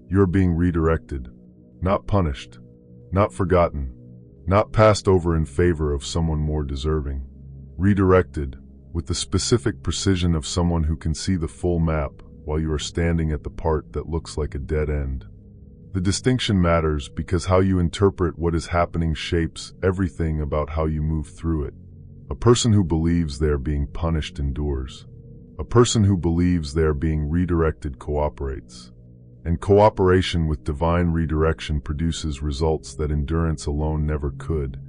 You're being redirected, not punished, not forgotten, not passed over in favor of someone more deserving. Redirected, with the specific precision of someone who can see the full map while you are standing at the part that looks like a dead end. The distinction matters because how you interpret what is happening shapes everything about how you move through it. A person who believes they are being punished endures. A person who believes they are being redirected cooperates. And cooperation with divine redirection produces results that endurance alone never could,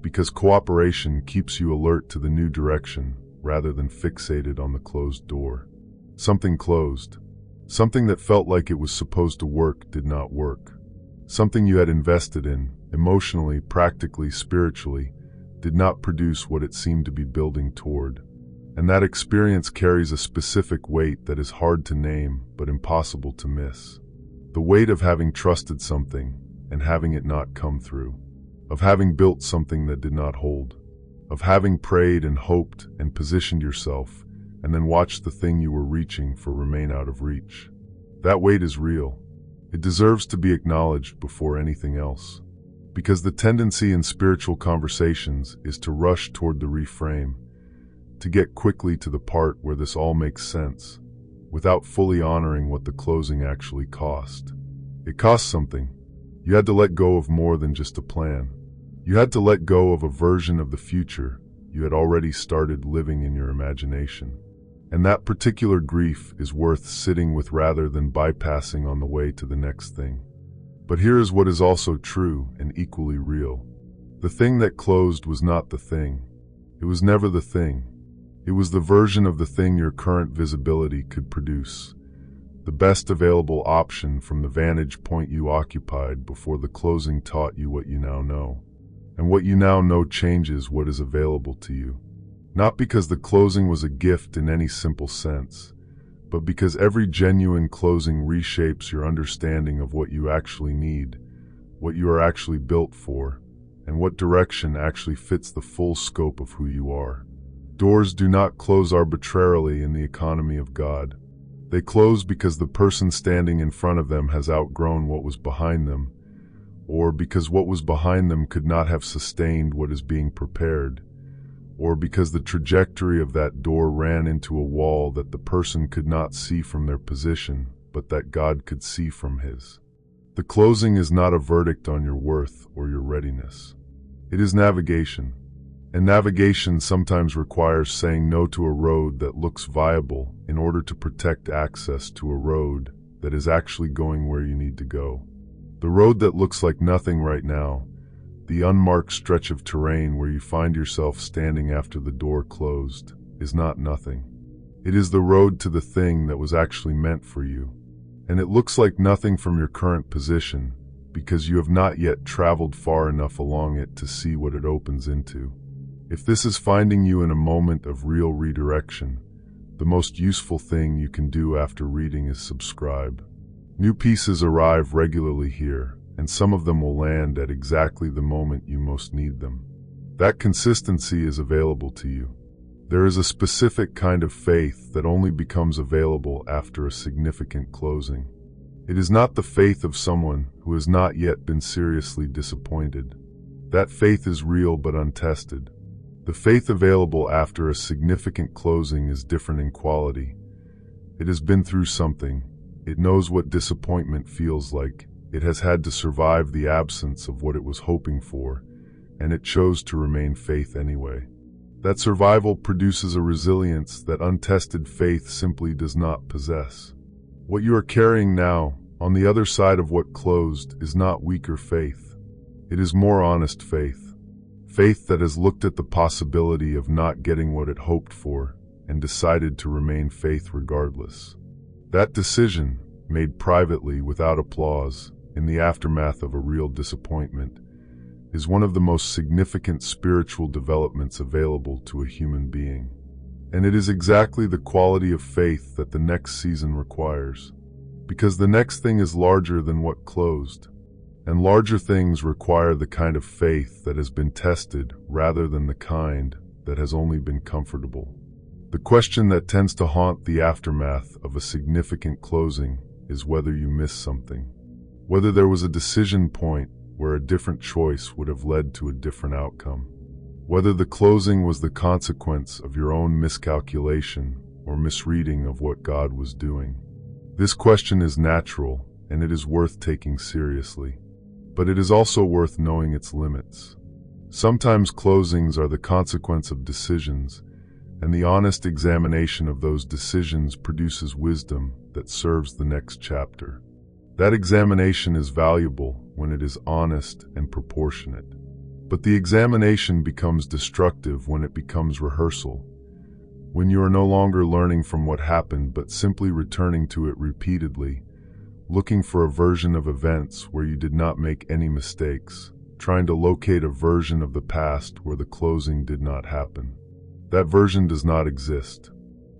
because cooperation keeps you alert to the new direction rather than fixated on the closed door. Something closed. Something that felt like it was supposed to work did not work. Something you had invested in, emotionally, practically, spiritually, did not produce what it seemed to be building toward. And that experience carries a specific weight that is hard to name but impossible to miss. The weight of having trusted something and having it not come through. Of having built something that did not hold. Of having prayed and hoped and positioned yourself and then watched the thing you were reaching for remain out of reach. That weight is real. It deserves to be acknowledged before anything else. Because the tendency in spiritual conversations is to rush toward the reframe, to get quickly to the part where this all makes sense, without fully honoring what the closing actually cost. It cost something. You had to let go of more than just a plan. You had to let go of a version of the future you had already started living in your imagination. And that particular grief is worth sitting with rather than bypassing on the way to the next thing. But here is what is also true and equally real. The thing that closed was not the thing. It was never the thing. It was the version of the thing your current visibility could produce. The best available option from the vantage point you occupied before the closing taught you what you now know. And what you now know changes what is available to you. Not because the closing was a gift in any simple sense, but because every genuine closing reshapes your understanding of what you actually need, what you are actually built for, and what direction actually fits the full scope of who you are. Doors do not close arbitrarily in the economy of God. They close because the person standing in front of them has outgrown what was behind them, or because what was behind them could not have sustained what is being prepared, or because the trajectory of that door ran into a wall that the person could not see from their position, but that God could see from his. The closing is not a verdict on your worth or your readiness. It is navigation. And navigation sometimes requires saying no to a road that looks viable in order to protect access to a road that is actually going where you need to go. The road that looks like nothing right now, the unmarked stretch of terrain where you find yourself standing after the door closed, is not nothing. It is the road to the thing that was actually meant for you. And it looks like nothing from your current position because you have not yet traveled far enough along it to see what it opens into. If this is finding you in a moment of real redirection, the most useful thing you can do after reading is subscribe. New pieces arrive regularly here, and some of them will land at exactly the moment you most need them. That consistency is available to you. There is a specific kind of faith that only becomes available after a significant closing. It is not the faith of someone who has not yet been seriously disappointed. That faith is real but untested. The faith available after a significant closing is different in quality. It has been through something. It knows what disappointment feels like. It has had to survive the absence of what it was hoping for, and it chose to remain faith anyway. That survival produces a resilience that untested faith simply does not possess. What you are carrying now, on the other side of what closed, is not weaker faith. It is more honest faith. Faith that has looked at the possibility of not getting what it hoped for and decided to remain faith regardless. That decision, made privately without applause, in the aftermath of a real disappointment, is one of the most significant spiritual developments available to a human being. And it is exactly the quality of faith that the next season requires. Because the next thing is larger than what closed. And larger things require the kind of faith that has been tested rather than the kind that has only been comfortable. The question that tends to haunt the aftermath of a significant closing is whether you miss something. whether there was a decision point where a different choice would have led to a different outcome, whether the closing was the consequence of your own miscalculation or misreading of what God was doing. This question is natural, and it is worth taking seriously. But it is also worth knowing its limits. Sometimes closings are the consequence of decisions, and the honest examination of those decisions produces wisdom that serves the next chapter. That examination is valuable when it is honest and proportionate. But the examination becomes destructive when it becomes rehearsal, when you are no longer learning from what happened but simply returning to it repeatedly, looking for a version of events where you did not make any mistakes, trying to locate a version of the past where the closing did not happen. That version does not exist,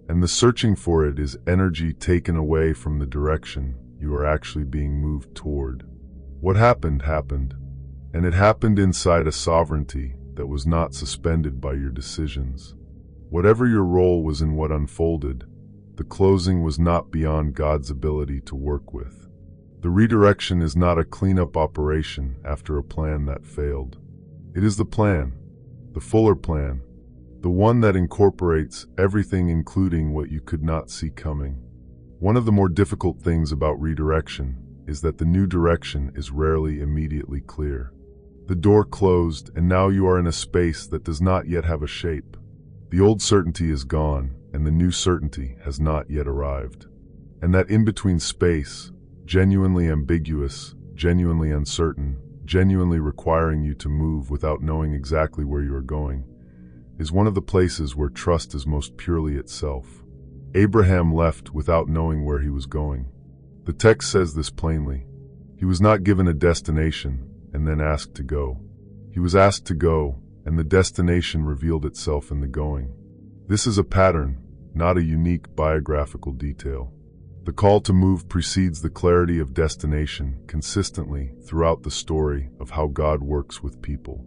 and the searching for it is energy taken away from the direction you are actually being moved toward. What happened, happened, and it happened inside a sovereignty that was not suspended by your decisions. Whatever your role was in what unfolded, the closing was not beyond God's ability to work with. The redirection is not a cleanup operation after a plan that failed. It is the plan, the fuller plan, the one that incorporates everything, including what you could not see coming. One of the more difficult things about redirection is that the new direction is rarely immediately clear. The door closed, and now you are in a space that does not yet have a shape. The old certainty is gone, and the new certainty has not yet arrived. And that in-between space, genuinely ambiguous, genuinely uncertain, genuinely requiring you to move without knowing exactly where you are going, is one of the places where trust is most purely itself. Abraham left without knowing where he was going. The text says this plainly. He was not given a destination and then asked to go. He was asked to go, and the destination revealed itself in the going. This is a pattern, not a unique biographical detail. The call to move precedes the clarity of destination consistently throughout the story of how God works with people.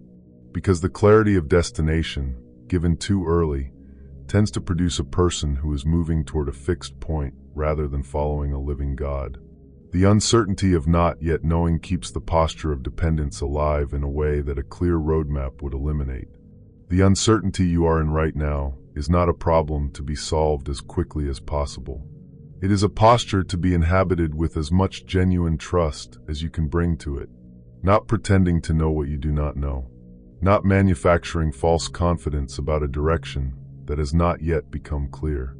Because the clarity of destination, given too early, tends to produce a person who is moving toward a fixed point rather than following a living God. The uncertainty of not yet knowing keeps the posture of dependence alive in a way that a clear roadmap would eliminate. The uncertainty you are in right now is not a problem to be solved as quickly as possible. It is a posture to be inhabited with as much genuine trust as you can bring to it, not pretending to know what you do not know, not manufacturing false confidence about a direction that has not yet become clear.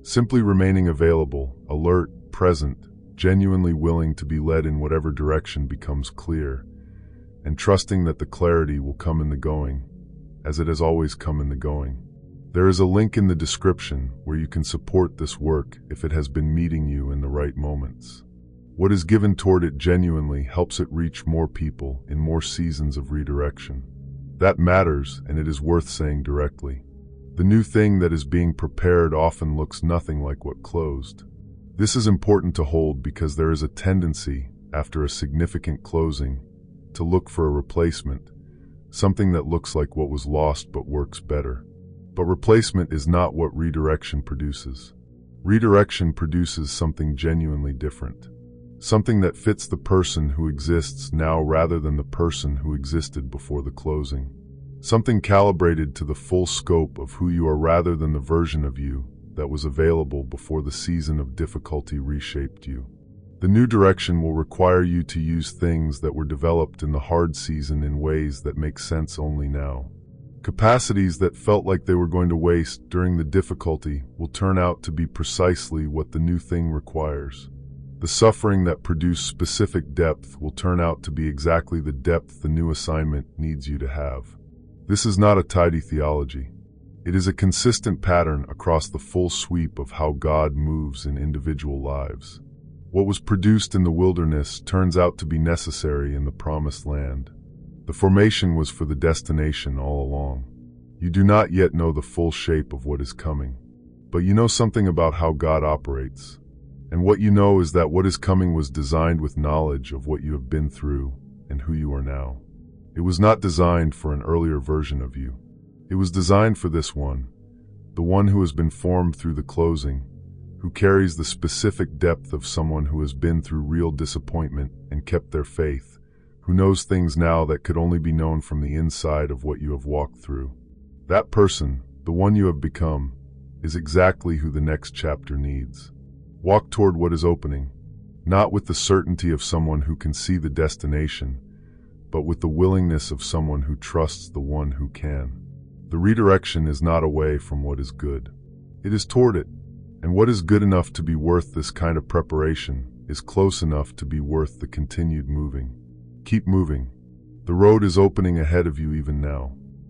Simply remaining available, alert, present, genuinely willing to be led in whatever direction becomes clear, and trusting that the clarity will come in the going, as it has always come in the going. There is a link in the description where you can support this work if it has been meeting you in the right moments. What is given toward it genuinely helps it reach more people in more seasons of redirection. That matters, and it is worth saying directly. The new thing that is being prepared often looks nothing like what closed. This is important to hold because there is a tendency, after a significant closing, to look for a replacement, something that looks like what was lost but works better. But replacement is not what redirection produces. Redirection produces something genuinely different. Something that fits the person who exists now rather than the person who existed before the closing. Something calibrated to the full scope of who you are rather than the version of you that was available before the season of difficulty reshaped you. The new direction will require you to use things that were developed in the hard season in ways that make sense only now. Capacities that felt like they were going to waste during the difficulty will turn out to be precisely what the new thing requires. The suffering that produced specific depth will turn out to be exactly the depth the new assignment needs you to have. This is not a tidy theology. It is a consistent pattern across the full sweep of how God moves in individual lives. What was produced in the wilderness turns out to be necessary in the promised land. The formation was for the destination all along. You do not yet know the full shape of what is coming, but you know something about how God operates. And what you know is that what is coming was designed with knowledge of what you have been through and who you are now. It was not designed for an earlier version of you. It was designed for this one, the one who has been formed through the closing, who carries the specific depth of someone who has been through real disappointment and kept their faith, who knows things now that could only be known from the inside of what you have walked through. That person, the one you have become, is exactly who the next chapter needs. Walk toward what is opening, not with the certainty of someone who can see the destination, but with the willingness of someone who trusts the one who can. The redirection is not away from what is good. It is toward it, and what is good enough to be worth this kind of preparation is close enough to be worth the continued moving. Keep moving. The road is opening ahead of you even now.